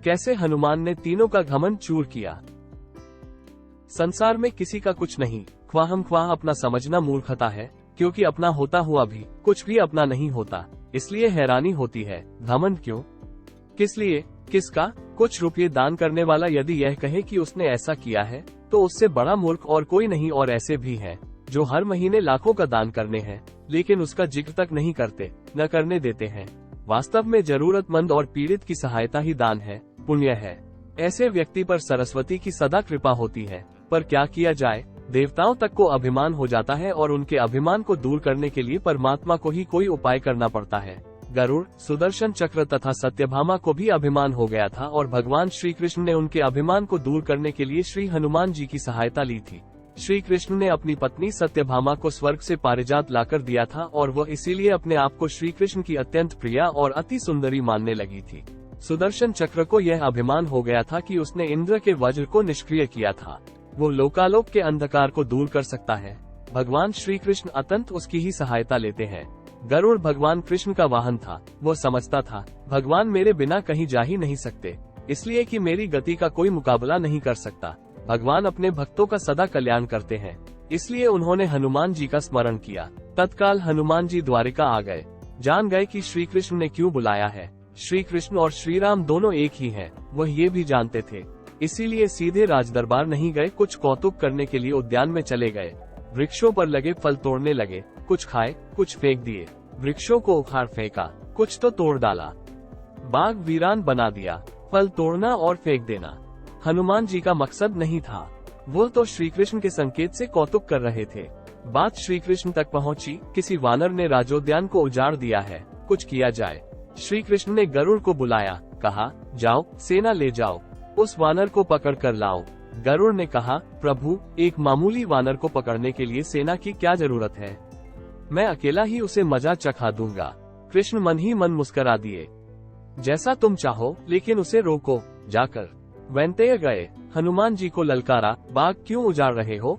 कैसे हनुमान ने तीनों का घमंड चूर किया। संसार में किसी का कुछ नहीं, ख्वाह अपना समझना मूर्खता है, क्योंकि अपना होता हुआ भी कुछ भी अपना नहीं होता। इसलिए हैरानी होती है, घमंड क्यों, किस लिए, किसका। कुछ रुपये दान करने वाला यदि यह कहे कि उसने ऐसा किया है, तो उससे बड़ा मूर्ख और कोई नहीं। और ऐसे भी हैं जो हर महीने लाखों का दान करने हैं, लेकिन उसका जिक्र तक नहीं करते, न करने देते हैं। वास्तव में जरूरतमंद और पीड़ित की सहायता ही दान है, पुण्य है। ऐसे व्यक्ति पर सरस्वती की सदा कृपा होती है। पर क्या किया जाए, देवताओं तक को अभिमान हो जाता है और उनके अभिमान को दूर करने के लिए परमात्मा को ही कोई उपाय करना पड़ता है। गरुड़, सुदर्शन चक्र तथा सत्यभामा को भी अभिमान हो गया था और भगवान श्री कृष्ण ने उनके अभिमान को दूर करने के लिए श्री हनुमान जी की सहायता ली थी। श्री कृष्ण ने अपनी पत्नी सत्यभामा को स्वर्ग से पारिजात लाकर दिया था और वह इसीलिए अपने आप को श्री कृष्ण की अत्यंत प्रिया और अति सुंदरी मानने लगी थी। सुदर्शन चक्र को यह अभिमान हो गया था कि उसने इंद्र के वज्र को निष्क्रिय किया था। वो लोकालोक के अंधकार को दूर कर सकता है। भगवान श्री कृष्ण अत्यंत उसकी ही सहायता लेते हैं। गरुड़ भगवान कृष्ण का वाहन था। वो समझता था, भगवान मेरे बिना कहीं जा ही नहीं सकते, इसलिए कि मेरी गति का कोई मुकाबला नहीं कर सकता। भगवान अपने भक्तों का सदा कल्याण करते हैं, इसलिए उन्होंने हनुमान जी का स्मरण किया। तत्काल हनुमान जी द्वारिका आ गए। जान गए कि श्री कृष्ण ने क्यों बुलाया है। श्री कृष्ण और श्री राम दोनों एक ही हैं, वह ये भी जानते थे। इसीलिए सीधे राजदरबार नहीं गए, कुछ कौतुक करने के लिए उद्यान में चले गए। वृक्षों पर लगे फल तोड़ने लगे, कुछ खाए, कुछ फेंक दिए। वृक्षों को उखाड़ फेंका, कुछ तो तोड़ डाला। बाग वीरान बना दिया। फल तोड़ना और फेंक देना हनुमान जी का मकसद नहीं था। वो तो श्री कृष्ण के संकेत से कौतुक कर रहे थे। बात श्री कृष्ण तक पहुंची। किसी वानर ने राजोद्यान को उजाड़ दिया है, कुछ किया जाए। श्री कृष्ण ने गरुड़ को बुलाया, कहा, जाओ सेना ले जाओ, उस वानर को पकड़ कर लाओ। गरुड़ ने कहा, प्रभु, एक मामूली वानर को पकड़ने के लिए सेना की क्या जरूरत है, मैं अकेला ही उसे मजा चखा दूंगा। कृष्ण मन ही मन मुस्करा दिए, जैसा तुम चाहो, लेकिन उसे रोको। जाकर वैंतय गए, हनुमान जी को ललकारा, बाग क्यों उजाड़ रहे हो,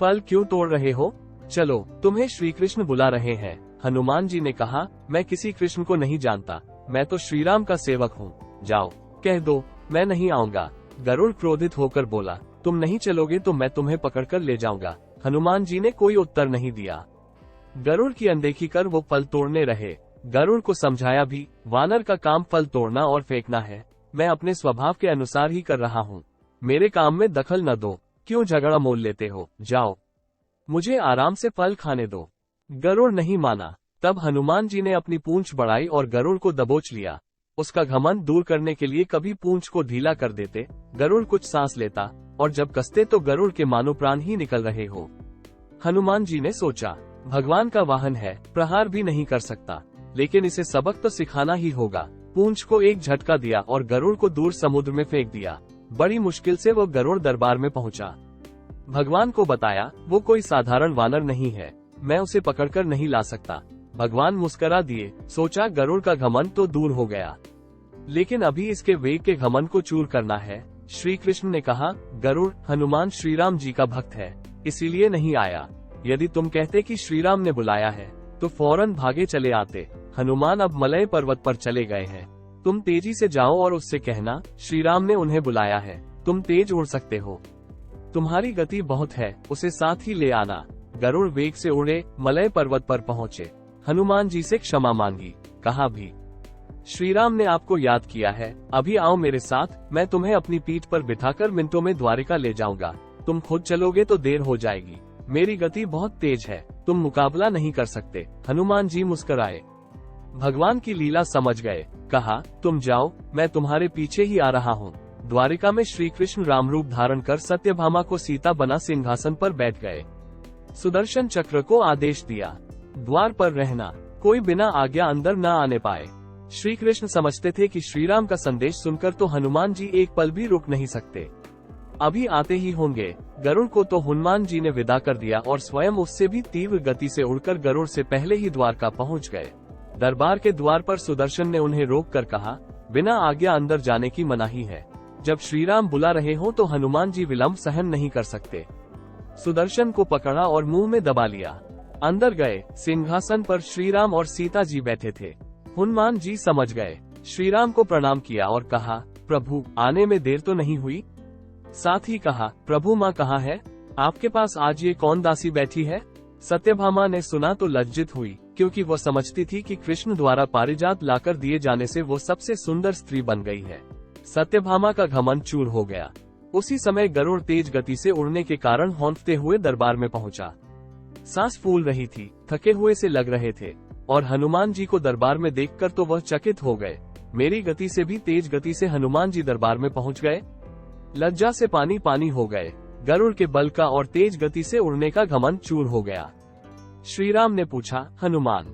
फल क्यों तोड़ रहे हो, चलो तुम्हें श्री कृष्ण बुला रहे हैं। हनुमान जी ने कहा, मैं किसी कृष्ण को नहीं जानता, मैं तो श्री राम का सेवक हूँ, जाओ कह दो मैं नहीं आऊंगा। गरुड़ क्रोधित होकर बोला, तुम नहीं चलोगे तो मैं तुम्हें पकड़कर ले जाऊंगा। हनुमान जी ने कोई उत्तर नहीं दिया। गरुड़ की अनदेखी कर वो फल तोड़ने रहे। गरुड़ को समझाया भी, वानर का काम फल तोड़ना और फेंकना है, मैं अपने स्वभाव के अनुसार ही कर रहा हूँ, मेरे काम में दखल न दो, क्यों झगड़ा मोल लेते हो, जाओ मुझे आराम से फल खाने दो। गरुड़ नहीं माना। तब हनुमान जी ने अपनी पूंछ बढ़ाई और गरुड़ को दबोच लिया। उसका घमंड दूर करने के लिए कभी पूंछ को ढीला कर देते, गरुड़ कुछ सांस लेता, और जब कसते तो गरुड़ के मानो प्राण ही निकल रहे हो। हनुमान जी ने सोचा, भगवान का वाहन है, प्रहार भी नहीं कर सकता, लेकिन इसे सबक तो सिखाना ही होगा। पूंछ को एक झटका दिया और गरुड़ को दूर समुद्र में फेंक दिया। बड़ी मुश्किल से वो गरुड़ दरबार में पहुंचा। भगवान को बताया, वो कोई साधारण वानर नहीं है, मैं उसे पकड़कर नहीं ला सकता। भगवान मुस्करा दिए, सोचा गरुड़ का घमंड तो दूर हो गया, लेकिन अभी इसके वेग के घमंड को चूर करना है। श्री कृष्ण ने कहा, गरुड़, हनुमान श्री राम जी का भक्त है, इसीलिए नहीं आया। यदि तुम कहते कि श्री राम ने बुलाया है, तो फौरन भागे चले आते। हनुमान अब मलय पर्वत पर चले गए हैं, तुम तेजी से जाओ और उससे कहना, श्री राम ने उन्हें बुलाया है, तुम तेज उड़ सकते हो, तुम्हारी गति बहुत है, उसे साथ ही ले आना। गरुड़ वेग से उड़े, मलय पर्वत पर पहुँचे। हनुमान जी से क्षमा मांगी, कहा भी, श्री राम ने आपको याद किया है, अभी आओ मेरे साथ, मैं तुम्हें अपनी पीठ पर बिठाकर मिनटों में द्वारिका ले जाऊंगा। तुम खुद चलोगे तो देर हो जाएगी, मेरी गति बहुत तेज है, तुम मुकाबला नहीं कर सकते। हनुमान जी मुस्कुराए, भगवान की लीला समझ गए। कहा, तुम जाओ, मैं तुम्हारे पीछे ही आ रहा हूँ। द्वारिका में श्री कृष्ण राम रूप धारण कर सत्यभामा को सीता बना सिंहासन पर बैठ गए। सुदर्शन चक्र को आदेश दिया, द्वार पर रहना, कोई बिना आज्ञा अंदर न आने पाए। श्री कृष्ण समझते थे कि श्री राम का संदेश सुनकर तो हनुमान जी एक पल भी रुक नहीं सकते, अभी आते ही होंगे। गरुड़ को तो हनुमान जी ने विदा कर दिया और स्वयं उससे भी तीव्र गति से उड़कर गरुड़ से पहले ही द्वारका पहुंच गए। दरबार के द्वार पर सुदर्शन ने उन्हें रोककर कहा, बिना आज्ञा अंदर जाने की मनाही है, जब श्री राम बुला रहे हो तो हनुमान जी विलंब सहन नहीं कर सकते। सुदर्शन को पकड़ा और मुंह में दबा लिया। अंदर गए, सिंहासन पर श्री राम और सीता जी बैठे थे। हनुमान जी समझ गए, श्री राम को प्रणाम किया और कहा, प्रभु आने में देर तो नहीं हुई? साथ ही कहा, प्रभु माँ कहाँ है? आपके पास आज ये कौन दासी बैठी है? सत्यभामा ने सुना तो लज्जित हुई, क्योंकि वह समझती थी कि कृष्ण द्वारा पारिजात लाकर दिए जाने से वो सबसे सुंदर स्त्री बन गई है। सत्यभामा का घमंड चूर हो गया। उसी समय गरुड़ तेज गति से उड़ने के कारण हौंकते हुए दरबार में पहुंचा। सांस फूल रही थी, थके हुए से लग रहे थे, और हनुमान जी को दरबार में देखकर तो वह चकित हो गए। मेरी गति से भी तेज गति से हनुमान जी दरबार में पहुंच गए। लज्जा से पानी पानी हो गए। गरुड़ के बल का और तेज गति से उड़ने का घमंड चूर हो गया। श्री राम ने पूछा, हनुमान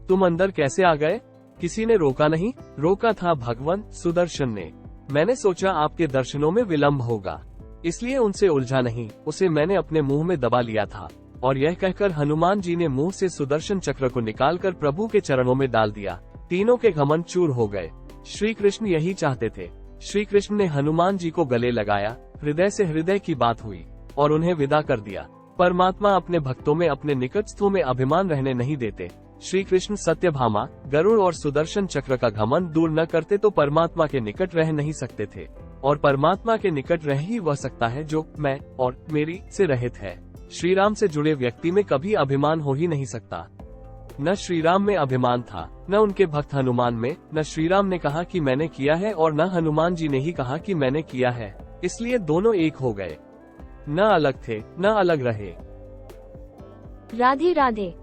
तुम अंदर कैसे आ गए? किसी ने रोका नहीं? रोका था भगवान सुदर्शन ने। मैंने सोचा आपके दर्शनों में विलंब होगा, इसलिए उनसे उलझा नहीं, उसे मैंने अपने मुंह में दबा लिया था। और यह कहकर हनुमान जी ने मुंह से सुदर्शन चक्र को निकालकर प्रभु के चरणों में डाल दिया। तीनों के घमंड चूर हो गए। श्री कृष्ण यही चाहते थे। श्री कृष्ण ने हनुमान जी को गले लगाया, हृदय से हृदय की बात हुई और उन्हें विदा कर दिया। परमात्मा अपने भक्तों में, अपने निकटस्थों में अभिमान रहने नहीं देते। श्री कृष्ण सत्यभामा, गरुड़ और सुदर्शन चक्र का घमंड दूर न करते तो परमात्मा के निकट रह नहीं सकते थे। और परमात्मा के निकट रह ही वह सकता है जो मैं और मेरी से रहित है। श्री राम से जुड़े व्यक्ति में कभी अभिमान हो ही नहीं सकता। न श्री राम में अभिमान था, न उनके भक्त हनुमान में। न श्री राम ने कहा कि मैंने किया है और न हनुमान जी ने ही कहा कि मैंने किया है। इसलिए दोनों एक हो गए, न अलग थे, न अलग रहे। राधे राधे।